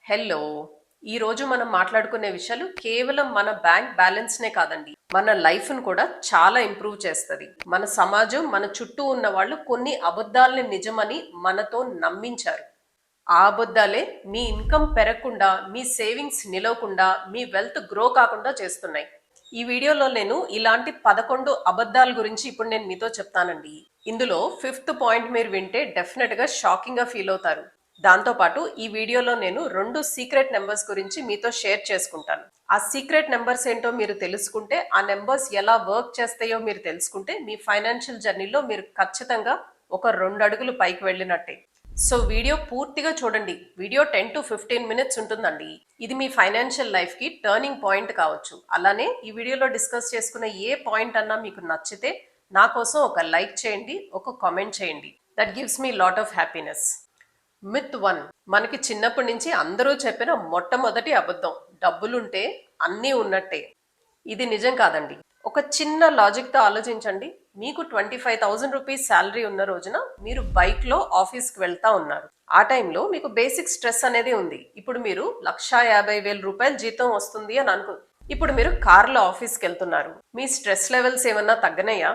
Hello. ఈరోజు మనం మాట్లాడుకునే విషయాలు కేవలం మన బ్యాంక్ బ్యాలెన్స్నే కాదండి, మన లైఫ్ను కూడా చాలా ఇంప్రూవ్ చేస్తుంది. మన సమాజం, మన చుట్టూ ఉన్న వాళ్ళు కొన్ని అబద్ధాలని నిజమని మనతో నమ్మించారు. ఆ అబద్ధాలే మీ ఇన్కమ్ పెరగకుండా, మీ సేవింగ్స్ నిలవకుండా, మీ వెల్త్ గ్రో కాకుండా చేస్తున్నాయి. ఈ వీడియోలో నేను ఇలాంటి 11 అబద్ధాల గురించి ఇప్పుడు నేను మీతో చెప్తానండి. ఇందులో ఫిఫ్త్ పాయింట్ మీరు వింటే డెఫినెట్గా షాకింగ్గా ఫీల్ అవుతారు. దాంతోపాటు ఈ వీడియోలో నేను 2 సీక్రెట్ నెంబర్స్ గురించి మీతో షేర్ చేసుకుంటాను. ఆ సీక్రెట్ నెంబర్స్ ఏంటో మీరు తెలుసుకుంటే, ఆ నెంబర్స్ ఎలా వర్క్ చేస్తాయో మీరు తెలుసుకుంటే, మీ ఫైనాన్షియల్ జర్నీలో మీరు ఖచ్చితంగా ఒక 2 అడుగులు పైకి వెళ్ళినట్టే. సో వీడియో పూర్తిగా చూడండి. వీడియో 10 to 15 minutes ఉంటుందండి. ఇది మీ ఫైనాన్షియల్ లైఫ్కి టర్నింగ్ పాయింట్ కావచ్చు. అలానే ఈ వీడియోలో డిస్కస్ చేసుకున్న ఏ పాయింట్ అన్నా మీకు నచ్చితే నా కోసం ఒక లైక్ చేయండి, ఒక కామెంట్ చేయండి. That gives me lot of happiness. Myth 1. మనకి చిన్నప్పటి నుంచి అందరూ చెప్పిన మొట్టమొదటి అబద్ధం: డబ్బులుంటే అన్నీ ఉన్నట్టే. ఇది నిజం కాదండి. ఒక చిన్న లాజిక్తో ఆలోచించండి. మీకు 25,000 రూపీస్ శాలరీ ఉన్న రోజున మీరు బైక్లో ఆఫీస్కి వెళ్తా ఉన్నారు. ఆ టైంలో మీకు బేసిక్ స్ట్రెస్ అనేది ఉంది. ఇప్పుడు మీరు 1,50,000 జీతం వస్తుంది అని ఇప్పుడు మీరు కార్లో ఆఫీస్కి వెళ్తున్నారు. మీ స్ట్రెస్ లెవెల్స్ ఏమన్నా తగ్గనయ్యా?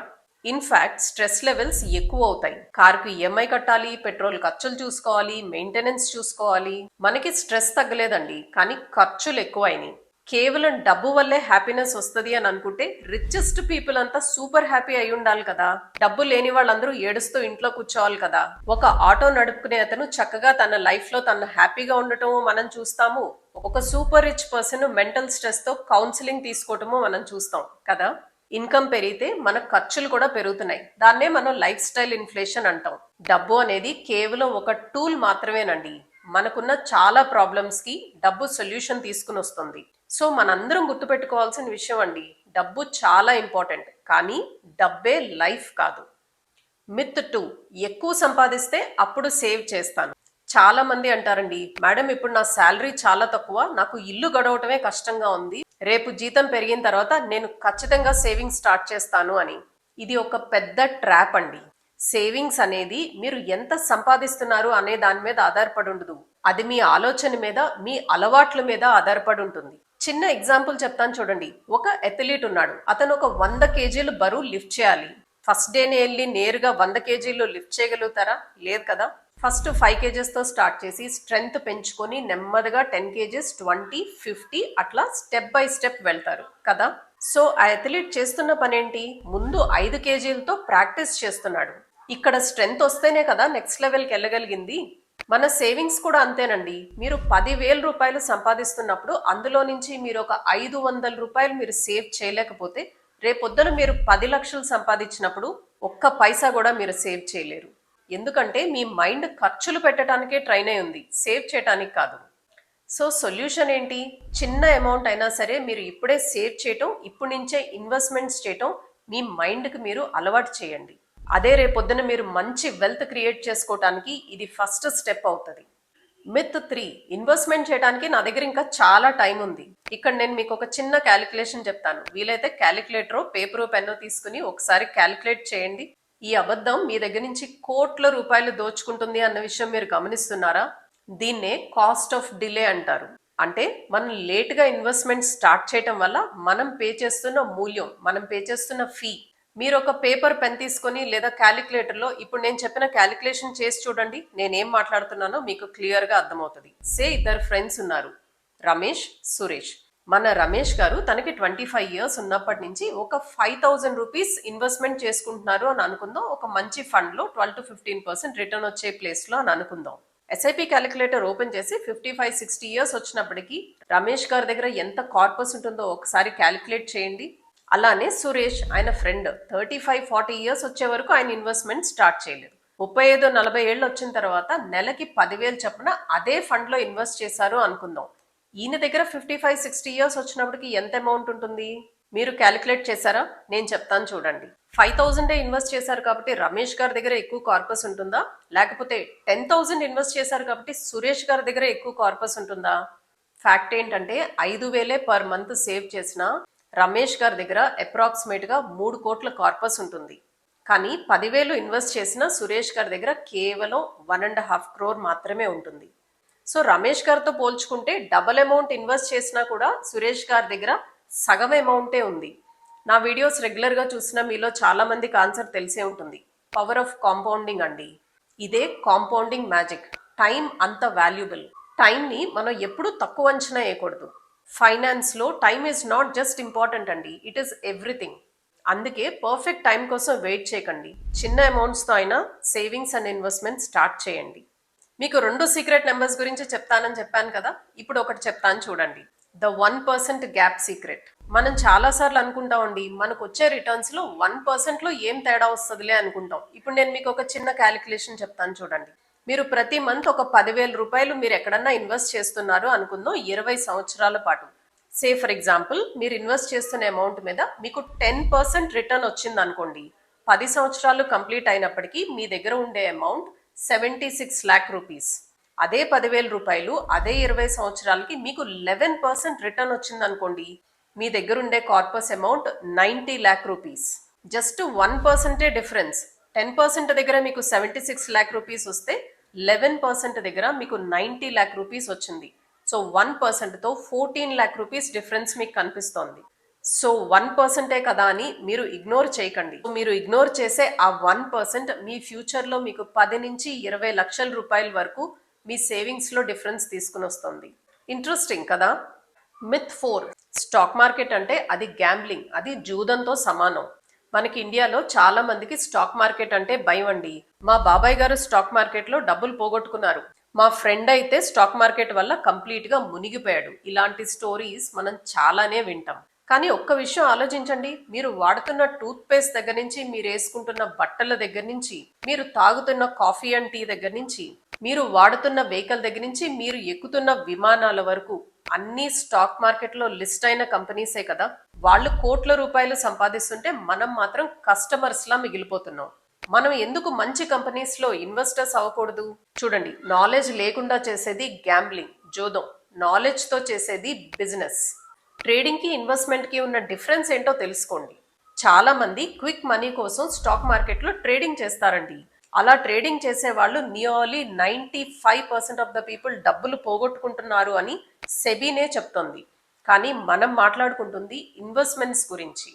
ఇన్ఫ్యాక్ట్ స్ట్రెస్ లెవెల్స్ ఎక్కువ అవుతాయి. కార్కు ఈఎంఐ కట్టాలి, పెట్రోల్ ఖర్చులు చూసుకోవాలి, మెయింటెనెన్స్ చూసుకోవాలి. మనకి స్ట్రెస్ తగ్గలేదండి, కానీ ఖర్చులు ఎక్కువైనాయి. కేవలం డబ్బు వల్లే హ్యాపీనెస్ వస్తుంది అని అనుకుంటే రిచెస్ట్ పీపుల్ అంతా సూపర్ హ్యాపీ అయి ఉండాలి కదా. డబ్బు లేని వాళ్ళందరూ ఏడుస్తూ ఇంట్లో కూర్చోవాలి కదా. ఒక ఆటో నడుపుకునే అతను చక్కగా తన లైఫ్ లో తను హ్యాపీగా ఉండటం మనం చూస్తాము. ఒక super rich person mental stress తో కౌన్సిలింగ్ తీసుకోవటము మనం చూస్తాం కదా. ఇన్కమ్ పెరిగితే మన ఖర్చులు కూడా పెరుగుతున్నాయి. దాన్నే మనం లైఫ్ స్టైల్ ఇన్ఫ్లేషన్ అంటాం. డబ్బు అనేది కేవలం ఒక టూల్ మాత్రమేనండి. మనకున్న చాలా ప్రాబ్లమ్స్ కి డబ్బు సొల్యూషన్ తీసుకుని వస్తుంది. సో మనందరం గుర్తుపెట్టుకోవాల్సిన విషయం అండి, డబ్బు చాలా ఇంపార్టెంట్, కానీ డబ్బే లైఫ్ కాదు. మిత్ 2. ఎక్కువ సంపాదిస్తే అప్పుడు సేవ్ చేస్తాను. చాలా మంది అంటారండి, మేడం ఇప్పుడు నా శాలరీ చాలా తక్కువ, నాకు ఇల్లు గడవటమే కష్టంగా ఉంది, రేపు జీతం పెరిగిన తర్వాత నేను ఖచ్చితంగా సేవింగ్స్ స్టార్ట్ చేస్తాను అని. ఇది ఒక పెద్ద ట్రాప్ అండి. సేవింగ్స్ అనేది మీరు ఎంత సంపాదిస్తున్నారు అనే దాని మీద ఆధారపడి ఉండదు. అది మీ ఆలోచన మీద, మీ అలవాట్ల మీద ఆధారపడి ఉంటుంది. చిన్న ఎగ్జాంపుల్ చెప్తాను చూడండి. ఒక అథ్లీట్ ఉన్నాడు. అతను ఒక 100 kg బరువు లిఫ్ట్ చేయాలి. ఫస్ట్ డేనే వెళ్ళి నేరుగా 100 kg లిఫ్ట్ చేయగలుగుతారా? లేదు కదా. ఫస్ట్ 5 kgs తో స్టార్ట్ చేసి స్ట్రెంగ్త్ పెంచుకొని నెమ్మదిగా 10 kgs, 20, 50 అట్లా స్టెప్ బై స్టెప్ వెళ్తారు కదా. సో ఆ అథ్లీట్ చేస్తున్న పనేంటి? ముందు 5 kgలతో ప్రాక్టీస్ చేస్తున్నాడు. ఇక్కడ స్ట్రెంగ్త్ వస్తేనే కదా నెక్స్ట్ లెవెల్కి వెళ్ళగలిగింది. మన సేవింగ్స్ కూడా అంతేనండి. మీరు 10,000 రూపాయలు సంపాదిస్తున్నప్పుడు అందులో నుంచి మీరు ఒక 500 రూపాయలు మీరు సేవ్ చేయలేకపోతే, రేపొద్దున మీరు 10 లక్షలు సంపాదించినప్పుడు ఒక్క పైసా కూడా మీరు సేవ్ చేయలేరు. ఎందుకంటే మీ మైండ్ ఖర్చులు పెట్టడానికే ట్రైన్ అయి ఉంది, సేవ్ చేయడానికి కాదు. సో సొల్యూషన్ ఏంటి? చిన్న అమౌంట్ అయినా సరే మీరు ఇప్పుడే సేవ్ చేయటం, ఇప్పటి నుంచే ఇన్వెస్ట్మెంట్స్ చేయటం మీ మైండ్కి మీరు అలవాటు చేయండి. అదే రేపొద్దున మీరు మంచి వెల్త్ క్రియేట్ చేసుకోవటానికి ఇది ఫస్ట్ స్టెప్ అవుతుంది. మిత్ 3. ఇన్వెస్ట్మెంట్ చేయడానికి నా దగ్గర ఇంకా చాలా టైం ఉంది. ఇక్కడ నేను మీకు ఒక చిన్న క్యాలిక్యులేషన్ చెప్తాను. వీలైతే క్యాలిక్యులేటర్, పేపరు, పెన్ను తీసుకుని ఒకసారి క్యాలిక్యులేట్ చేయండి. ఈ అబద్ధం మీ దగ్గర నుంచి కోట్ల రూపాయలు దోచుకుంటుంది అన్న విషయం మీరు గమనిస్తున్నారా? దీన్నే కాస్ట్ ఆఫ్ డిలే అంటారు. అంటే మనం లేట్గా ఇన్వెస్ట్మెంట్ స్టార్ట్ చేయటం వల్ల మనం పే చేస్తున్న మూల్యం, మనం పే చేస్తున్న ఫీ. మీరు ఒక పేపర్, పెన్ తీసుకొని లేదా క్యాలిక్యులేటర్లో ఇప్పుడు నేను చెప్పిన క్యాలిక్యులేషన్ చేసి చూడండి. నేనేం మాట్లాడుతున్నానో మీకు క్లియర్గా అర్థమవుతుంది. సే ఇద్దరు ఫ్రెండ్స్ ఉన్నారు, రమేష్, సురేష్. మన రమేష్ గారు తనకి 25 years ఉన్నప్పటి నుంచి ఒక 5,000 రూపీస్ ఇన్వెస్ట్మెంట్ చేసుకుంటున్నారు అని అనుకుందాం. ఒక మంచి ఫండ్లో 12 to 15% రిటర్న్ వచ్చే ప్లేస్లో అని అనుకుందాం. ఎస్ఐపి క్యాలిక్యులేటర్ ఓపెన్ చేసి 55-60 years వచ్చినప్పటికీ రమేష్ గారి దగ్గర ఎంత కార్పస్ ఉంటుందో ఒకసారి క్యాలిక్యులేట్ చేయండి. అలానే సురేష్, ఆయన ఫ్రెండ్, 35-40 years వచ్చే వరకు ఆయన ఇన్వెస్ట్మెంట్ స్టార్ట్ చేయలేదు. 35-40 ఏళ్ళు వచ్చిన తర్వాత నెలకి 10,000 చొప్పున అదే ఫండ్లో ఇన్వెస్ట్ చేశారు అనుకుందాం. ఈయన దగ్గర 55-60 years వచ్చినప్పటికి ఎంత అమౌంట్ ఉంటుంది? మీరు క్యాలిక్యులేట్ చేశారా? నేను చెప్తాను చూడండి. 5,000 ఇన్వెస్ట్ చేశారు కాబట్టి రమేష్ గారి దగ్గర ఎక్కువ కార్పస్ ఉంటుందా? లేకపోతే 10,000 ఇన్వెస్ట్ చేశారు కాబట్టి సురేష్ గారి దగ్గర ఎక్కువ కార్పస్ ఉంటుందా? ఫ్యాక్ట్ ఏంటంటే 5,000 పర్ మంత్ సేవ్ చేసిన రమేష్ గారి దగ్గర అప్రాక్సిమేట్గా 3 కోట్ల కార్పస్ ఉంటుంది. కానీ 10,000 ఇన్వెస్ట్ చేసిన సురేష్ గారి దగ్గర కేవలం 1.5 crore మాత్రమే ఉంటుంది. సో రమేష్ గారితో పోల్చుకుంటే డబల్ అమౌంట్ ఇన్వెస్ట్ చేసినా కూడా సురేష్ గారి దగ్గర సగం అమౌంటే ఉంది. నా వీడియోస్ రెగ్యులర్గా చూసిన మీలో చాలా మందికి ఆన్సర్ తెలిసే ఉంటుంది. పవర్ ఆఫ్ కాంపౌండింగ్ అండి. ఇదే కాంపౌండింగ్ మ్యాజిక్. టైం అంత వాల్యుబుల్. టైంని మనం ఎప్పుడూ తక్కువ అంచనా వేయకూడదు. ఫైనాన్స్లో time is not just important అండి, ఇట్ ఈస్ ఎవ్రీథింగ్. అందుకే పర్ఫెక్ట్ టైం కోసం వెయిట్ చేయకండి. చిన్న అమౌంట్స్తో అయినా సేవింగ్స్ అండ్ ఇన్వెస్ట్మెంట్ స్టార్ట్ చేయండి. మీకు 2 సీక్రెట్ నెంబర్స్ గురించి చెప్తానని చెప్పాను కదా, ఇప్పుడు ఒకటి చెప్తాను చూడండి. The 1% gap secret. మనం చాలాసార్లు అనుకుంటామండి, మనకు వచ్చే రిటర్న్స్లో 1%లో ఏం తేడా వస్తుందిలే అనుకుంటాం. ఇప్పుడు నేను మీకు ఒక చిన్న క్యాలిక్యులేషన్ చెప్తాను చూడండి. మీరు ప్రతి మంత్ ఒక 10,000 రూపాయలు మీరు ఎక్కడన్నా ఇన్వెస్ట్ చేస్తున్నారు అనుకుందాం 20 సంవత్సరాల పాటు. సే ఫర్ ఎగ్జాంపుల్ మీరు ఇన్వెస్ట్ చేస్తున్న అమౌంట్ మీద మీకు 10% రిటర్న్ వచ్చింది అనుకోండి. 10 సంవత్సరాలు కంప్లీట్ అయినప్పటికీ మీ దగ్గర ఉండే అమౌంట్ 76 lakh రూపీస్. అదే 10,000 రూపాయలు అదే 20 సంవత్సరాలకి మీకు 11% రిటర్న్ వచ్చింది అనుకోండి. మీ దగ్గర ఉండే corpus amount 90 lakh rupees. Just 1% difference. 10% దగ్గర మీకు 76 lakh రూపీస్ వస్తే 11% దగ్గర మీకు 90 lakh రూపీస్ వచ్చింది. సో 1%తో 14 lakh రూపీస్ డిఫరెన్స్ మీకు కనిపిస్తోంది. సో 1%ఏ కదా అని మీరు ఇగ్నోర్ చేయకండి. మీరు ఇగ్నోర్ చేసే ఆ 1% మీ ఫ్యూచర్లో మీకు 10 నుంచి 20 లక్షల రూపాయల వరకు మీ సేవింగ్స్లో డిఫరెన్స్ తీసుకుని వస్తుంది. ఇంట్రెస్టింగ్ కదా. మిత్ 4. స్టాక్ మార్కెట్ అంటే అది గ్యాంబ్లింగ్, అది జూదంతో సమానం. మనకి ఇండియాలో చాలా మందికి స్టాక్ మార్కెట్ అంటే భయం అండి. మా బాబాయ్ గారు స్టాక్ మార్కెట్లో డబ్బులు పోగొట్టుకున్నారు. మా ఫ్రెండ్ అయితే స్టాక్ మార్కెట్ వల్ల కంప్లీట్గా మునిగిపోయాడు. ఇలాంటి స్టోరీస్ మనం చాలానే వింటాం. కానీ ఒక్క విషయం ఆలోచించండి, మీరు వాడుతున్న టూత్ పేస్ట్ దగ్గర నుంచి, మీరు వేసుకుంటున్న బట్టల దగ్గర నుంచి, మీరు తాగుతున్న కాఫీ అండ్ టీ దగ్గర నుంచి, మీరు వాడుతున్న వెహికల్ దగ్గర నుంచి, మీరు ఎక్కుతున్న విమానాల వరకు అన్ని స్టాక్ మార్కెట్లో లిస్ట్ అయిన కంపెనీసే కదా. వాళ్ళు కోట్ల రూపాయలు సంపాదిస్తుంటే మనం మాత్రం కస్టమర్స్ లా మిగిలిపోతున్నాం. మనం ఎందుకు మంచి కంపెనీస్ లో ఇన్వెస్టర్స్ అవ్వకూడదు? చూడండి, నాలెడ్జ్ లేకుండా చేసేది గ్యాంబ్లింగ్, జోదం. నాలెడ్జ్ తో చేసేది బిజినెస్. ట్రేడింగ్ కి ఇన్వెస్ట్మెంట్ కి ఉన్న డిఫరెన్స్ ఏంటో తెలుసుకోండి. చాలా మంది క్విక్ మనీ కోసం స్టాక్ మార్కెట్ లో ట్రేడింగ్ చేస్తారండి. అలా ట్రేడింగ్ చేసే వాళ్ళు నియర్లీ 95% ఆఫ్ ద పీపుల్ డబ్బులు పోగొట్టుకుంటున్నారు అని సెబీనే చెప్తోంది. కానీ మనం మాట్లాడుకుంటుంది ఇన్వెస్ట్మెంట్స్ గురించి.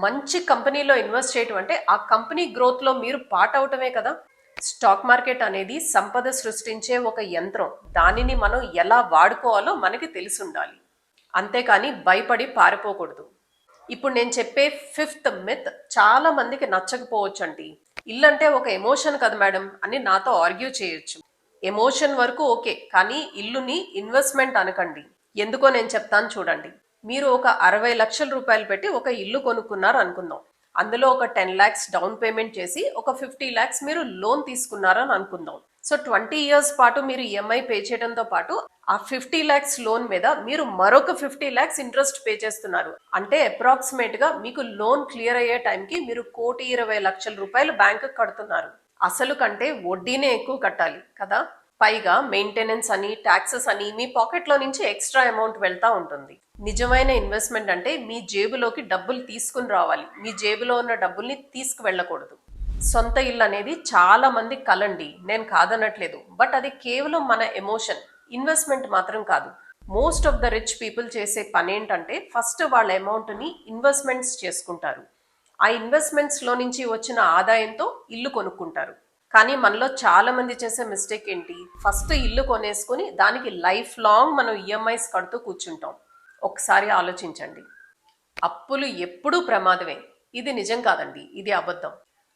మంచి కంపెనీలో ఇన్వెస్ట్ చేయటం అంటే ఆ కంపెనీ గ్రోత్ లో మీరు పార్ట్ అవటమే కదా. స్టాక్ మార్కెట్ అనేది సంపద సృష్టించే ఒక యంత్రం. దానిని మనం ఎలా వాడుకోవాలో మనకి తెలిసి ఉండాలి. అంతేకాని భయపడి పారిపోకూడదు. ఇప్పుడు నేను చెప్పే 5th మిత్ చాలా మందికి నచ్చకపోవచ్చు అండి. ఇల్లంటే ఒక ఎమోషన్ కదా మేడం అని నాతో ఆర్గ్యూ చేయొచ్చు. ఎమోషన్ వరకు ఓకే, కానీ ఇల్లుని ఇన్వెస్ట్మెంట్ అనకండి. ఎందుకో నేను చెప్తాను చూడండి. మీరు ఒక 60 లక్షల రూపాయలు పెట్టి ఒక ఇల్లు కొనుక్కున్నారు అనుకుందాం. అందులో ఒక 10 lakhs డౌన్ పేమెంట్ చేసి ఒక 50 lakhs మీరు లోన్ తీసుకున్నారని అనుకుందాం. సో 20 years పాటు మీరు ఈఎంఐ పే చేయడంతో పాటు ఆ 50 lakhs లోన్ మీద మీరు మరొక 50 lakhs ఇంట్రెస్ట్ పే చేస్తున్నారు. అంటే అప్రాక్సిమేట్ గా మీకు లోన్ క్లియర్ అయ్యే టైంకి మీరు 1,20,00,000 రూపాయలు బ్యాంకు కడుతున్నారు. అసలు కంటే వడ్డీనే ఎక్కువ కట్టాలి కదా. పైగా మెయింటెనెన్స్ అని, ట్యాక్సెస్ అని మీ పాకెట్లో నుంచి ఎక్స్ట్రా అమౌంట్ వెళ్తా ఉంటుంది. నిజమైన ఇన్వెస్ట్మెంట్ అంటే మీ జేబులోకి డబ్బులు తీసుకుని రావాలి, మీ జేబులో ఉన్న డబ్బుల్ని తీసుకువెళ్ళకూడదు. సొంత ఇల్లు అనేది చాలా మంది కలండి, నేను కాదనట్లేదు. బట్ అది కేవలం మన ఎమోషన్, ఇన్వెస్ట్మెంట్ మాత్రం కాదు. Most of the rich people చేసే పని ఏంటంటే ఫస్ట్ వాళ్ళ అమౌంట్ని ఇన్వెస్ట్మెంట్స్ చేసుకుంటారు. ఆ ఇన్వెస్ట్మెంట్స్లో నుంచి వచ్చిన ఆదాయంతో ఇల్లు కొనుక్కుంటారు. కానీ మనలో చాలా మంది చేసే మిస్టేక్ ఏంటి, ఫస్ట్ ఇల్లు కొనేసుకుని దానికి లైఫ్ లాంగ్ మనం ఈఎంఐస్ కడుతూ కూర్చుంటాం. ఒకసారి ఆలోచించండి. అప్పులు ఎప్పుడూ ప్రమాదమే. ఇది నిజం కాదండి, ఇది అబద్ధం.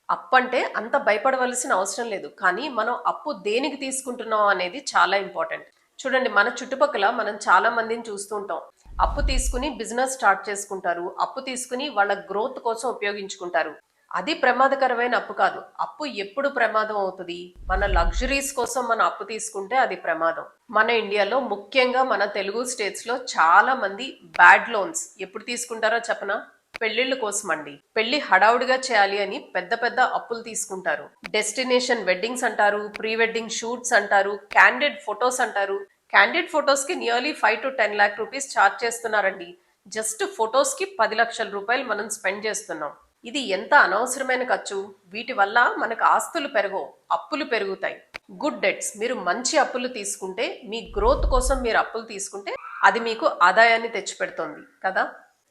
అప్పు అంటే అంత భయపడవలసిన అవసరం లేదు. కానీ మనం అప్పు దేనికి తీసుకుంటున్నాం అనేది చాలా ఇంపార్టెంట్. చూడండి, మన చుట్టుపక్కల మనం చాలా మందిని చూస్తూ ఉంటాం. అప్పు తీసుకుని బిజినెస్ స్టార్ట్ చేసుకుంటారు, అప్పు తీసుకుని వాళ్ళ గ్రోత్ కోసం ఉపయోగించుకుంటారు. అది ప్రమాదకరమైన అప్పు కాదు. అప్పు ఎప్పుడు ప్రమాదం అవుతుంది, మన లగ్జరీస్ కోసం మనం అప్పు తీసుకుంటే అది ప్రమాదం. మన ఇండియాలో ముఖ్యంగా మన తెలుగు స్టేట్స్ లో చాలా మంది బ్యాడ్ లోన్స్ ఎప్పుడు తీసుకుంటారో చెప్పనా? పెళ్లిళ్ళ కోసం అండి. పెళ్లి హడావుడిగా చేయాలి అని పెద్ద పెద్ద అప్పులు తీసుకుంటారు. డెస్టినేషన్ వెడ్డింగ్స్ అంటారు, ప్రీ వెడ్డింగ్ షూట్స్ అంటారు, క్యాండిడ్ ఫొటోస్ అంటారు. క్యాండిడ్ ఫొటోస్ కి nearly 5 to 10 lakh rupees charge చేస్తున్నారండి. జస్ట్ ఫొటోస్ కి 10 లక్షల రూపాయలు మనం స్పెండ్ చేస్తున్నాం. ఇది ఎంత అనవసరమైన ఖర్చు. వీటి వల్ల మనకు ఆస్తులు పెరగవు, అప్పులు పెరుగుతాయి. గుడ్ డెట్స్, మీరు మంచి అప్పులు తీసుకుంటే, మీ గ్రోత్ కోసం మీరు అప్పులు తీసుకుంటే అది మీకు ఆదాయాన్ని తెచ్చిపెడుతుంది కదా.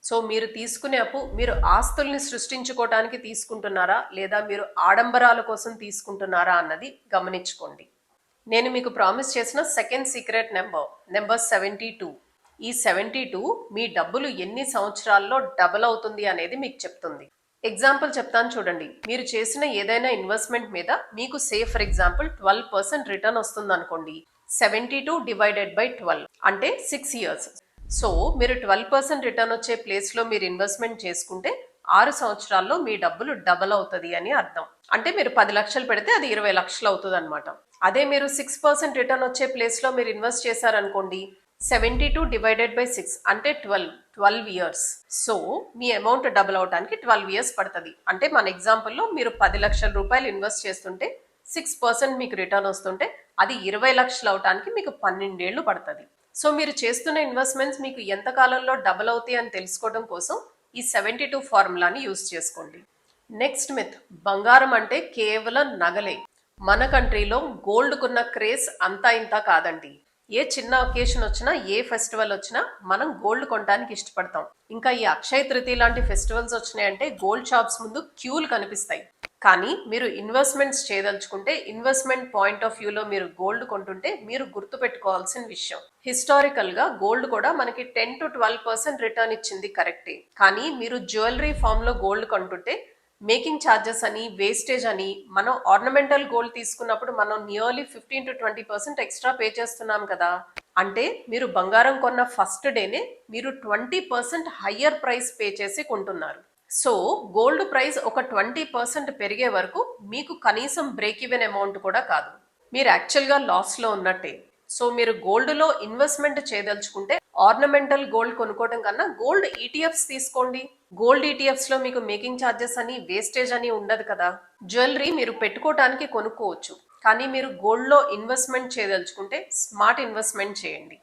సో మీరు తీసుకునే అప్పు మీరు ఆస్తుల్ని సృష్టించుకోవడానికి తీసుకుంటున్నారా లేదా మీరు ఆడంబరాల కోసం తీసుకుంటున్నారా అన్నది గమనించుకోండి. నేను మీకు ప్రామిస్ చేసిన సెకండ్ సీక్రెట్ నెంబర్ 72. ఈ 72 మీ డబ్బులు ఎన్ని సంవత్సరాల్లో డబుల్ అవుతుంది అనేది మీకు చెప్తుంది. ఎగ్జాంపుల్ చెప్తాను చూడండి. మీరు చేసిన ఏదైనా ఇన్వెస్ట్మెంట్ మీద మీకు ఫర్ ఎగ్జాంపుల్ 12% రిటర్న్ వస్తుంది అనుకోండి. 72 డివైడెడ్ బై 12 అంటే 6 years. సో మీరు 12% రిటర్న్ వచ్చే ప్లేస్లో మీరు ఇన్వెస్ట్మెంట్ చేసుకుంటే 6 సంవత్సరాల్లో మీ డబ్బులు డబల్ అవుతుంది అని అర్థం. అంటే మీరు 10 లక్షలు పెడితే అది 20 లక్షలు అవుతుంది అనమాట. అదే మీరు 6% రిటర్న్ వచ్చే ప్లేస్లో మీరు ఇన్వెస్ట్ చేశారనుకోండి, 72 డివైడెడ్ బై 6 అంటే 12 years. సో మీ అమౌంట్ డబుల్ అవడానికి 12 years పడుతుంది. అంటే మన ఎగ్జాంపుల్లో మీరు 10 లక్షల రూపాయలు ఇన్వెస్ట్ చేస్తుంటే 6% మీకు రిటర్న్ వస్తుంటే అది 20 లక్షలు అవడానికి మీకు 12 ఏళ్ళు పడుతుంది. సో మీరు చేస్తున్న ఇన్వెస్ట్మెంట్స్ మీకు ఎంత కాలంలో డబుల్ అవుతాయి అని తెలుసుకోవడం కోసం ఈ 72 ఫార్ములాని యూజ్ చేసుకోండి. నెక్స్ట్ మిత్, బంగారం అంటే కేవలం నగలే. మన కంట్రీలో గోల్డ్కున్న క్రేజ్ అంతా ఇంత కాదండి. ఏ చిన్న ఒకేషన్ వచ్చినా, ఏ ఫెస్టివల్ వచ్చినా మనం గోల్డ్ కొనడానికి ఇష్టపడతాం. ఇంకా ఈ అక్షయ తృతీయ లాంటి ఫెస్టివల్స్ వచ్చినాయంటే గోల్డ్ షాప్స్ ముందు క్యూలు కనిపిస్తాయి. కానీ మీరు ఇన్వెస్ట్మెంట్స్ చేయదలుచుకుంటే, ఇన్వెస్ట్మెంట్ పాయింట్ ఆఫ్ వ్యూలో మీరు గోల్డ్ కొంటుంటే మీరు గుర్తుపెట్టుకోవాల్సిన విషయం, హిస్టారికల్ గా గోల్డ్ కూడా మనకి 10 to 12% రిటర్న్ ఇచ్చింది కరెక్టే. కానీ మీరు జ్యువెలరీ ఫామ్ లో గోల్డ్ కొంటుంటే మేకింగ్ ఛార్జెస్ అని, వేస్టేజ్ అని, మనం ఆర్నమెంటల్ గోల్డ్ తీసుకున్నప్పుడు మనం నియర్లీ 15 to 20% ఎక్స్ట్రా పే చేస్తున్నాం కదా. అంటే మీరు బంగారం కొన్న ఫస్ట్ డేనే మీరు 20% హయ్యర్ ప్రైస్ పే చేసి కొంటున్నారు. సో గోల్డ్ ప్రైస్ ఒక 20% పెరిగే వరకు మీకు కనీసం బ్రేక్ ఈవెన్ అమౌంట్ కూడా కాదు, మీరు యాక్చువల్గా లాస్లో ఉన్నట్టే. సో మీరు గోల్డ్లో ఇన్వెస్ట్మెంట్ చేయదలుచుకుంటే ఆర్నమెంటల్ గోల్డ్ కొనుక్కోవడం కన్నా గోల్డ్ ఈటీఎఫ్స్ తీసుకోండి. గోల్డ్ ఈటీఎఫ్స్ లో మీకు మేకింగ్ ఛార్జెస్ అని, వేస్టేజ్ అని ఉండదు కదా. జ్యువెలరీ మీరు పెట్టుకోవడానికి కొనుక్కోవచ్చు, కానీ మీరు గోల్డ్లో ఇన్వెస్ట్మెంట్ చేయదలుచుకుంటే స్మార్ట్ ఇన్వెస్ట్మెంట్ చేయండి.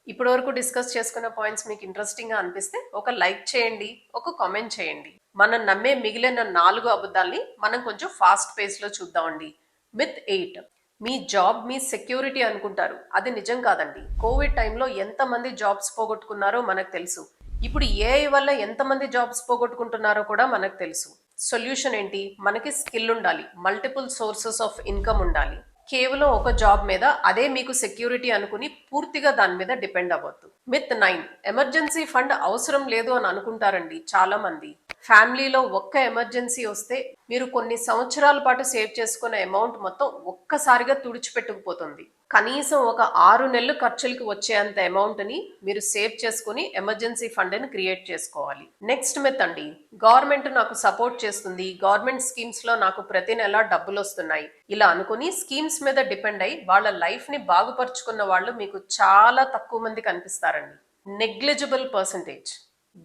ఇప్పటి వరకు డిస్కస్ చేసుకున్న పాయింట్స్ మీకు ఇంట్రెస్టింగ్గా అనిపిస్తే ఒక లైక్ చేయండి, ఒక కామెంట్ చేయండి. మనం నమ్మే మిగిలిన 4 అబద్ధాల్ని మనం కొంచెం ఫాస్ట్ పేస్లో చూద్దామండి. మిత్ 8, మీ జాబ్ మీ సెక్యూరిటీ అనుకుంటారు, అది నిజం కాదండి. కోవిడ్ టైంలో ఎంతమంది జాబ్స్ పోగొట్టుకున్నారో మనకు తెలుసు. ఇప్పుడు ఏఐ వల్ల ఎంతమంది జాబ్స్ పోగొట్టుకుంటున్నారో కూడా మనకు తెలుసు. సొల్యూషన్ ఏంటి? మనకి స్కిల్ ఉండాలి, మల్టిపుల్ సోర్సెస్ ఆఫ్ ఇన్కమ్ ఉండాలి. కేవలం ఒక జాబ్ మీద అదే మీకు సెక్యూరిటీ అనుకుని పూర్తిగా దాని మీద డిపెండ్ అవ్వద్దు. మిత్ 9, ఎమర్జెన్సీ ఫండ్ అవసరం లేదు అని అనుకుంటారండి చాలా మంది. ఫ్యామిలీలో ఒక్క ఎమర్జెన్సీ వస్తే మీరు కొన్ని సంవత్సరాల పాటు సేవ్ చేసుకున్న అమౌంట్ మొత్తం ఒక్కసారిగా తుడిచిపెట్టుకుపోతుంది. కనీసం ఒక 6 నెలలు ఖర్చులకి వచ్చేంత అమౌంట్ని మీరు సేవ్ చేసుకుని ఎమర్జెన్సీ ఫండ్ని క్రియేట్ చేసుకోవాలి. నెక్స్ట్ మెత్ అండి, గవర్నమెంట్ నాకు సపోర్ట్ చేస్తుంది, గవర్నమెంట్ స్కీమ్స్లో నాకు ప్రతి నెల డబ్బులు వస్తున్నాయి, ఇలా అనుకుని స్కీమ్స్ మీద డిపెండ్ అయ్యి వాళ్ళ లైఫ్ని బాగుపరుచుకున్న వాళ్ళు మీకు చాలా తక్కువ మంది కనిపిస్తారండి. Negligible percentage.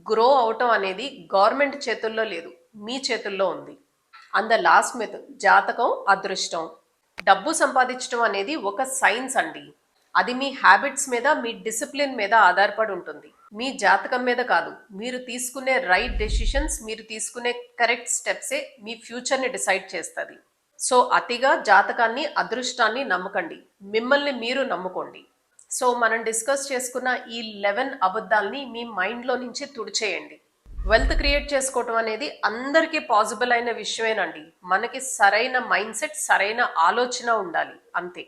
గ్రో అవటం అనేది గవర్నమెంట్ చేతుల్లో లేదు, మీ చేతుల్లో ఉంది. అండ్ ద లాస్ట్ మెత్, జాతకం అదృష్టం. డబ్బు సంపాదించడం అనేది ఒక సైన్స్ అండి. అది మీ హ్యాబిట్స్ మీద, మీ డిసిప్లిన్ మీద ఆధారపడి ఉంటుంది, మీ జాతకం మీద కాదు. మీరు తీసుకునే రైట్ డెసిషన్స్, మీరు తీసుకునే కరెక్ట్ స్టెప్సే మీ ఫ్యూచర్ని డిసైడ్ చేస్తుంది. సో అతిగా జాతకాన్ని, అదృష్టాన్ని నమ్మకండి, మిమ్మల్ని మీరు నమ్ముకోండి. సో మనం డిస్కస్ చేసుకున్న ఈ 11 అబద్ధాలని మీ మైండ్లో నుంచి తుడిచేయండి. వెల్త్ క్రియేట్ చేసుకోవటం అనేది అందరికీ పాసిబుల్ అయిన విషయమేనండి. మనకి సరైన మైండ్ సెట్, సరైన ఆలోచన ఉండాలి, అంతే.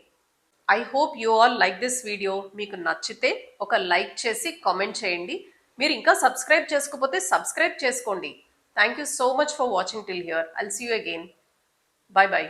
I hope you all like this video. మీకు నచ్చితే ఒక లైక్ చేసి కామెంట్ చేయండి. మీరు ఇంకా సబ్స్క్రైబ్ చేసుకోకపోతే సబ్స్క్రైబ్ చేసుకోండి. Thank you so much for watching till here. I'll see you again. Bye by.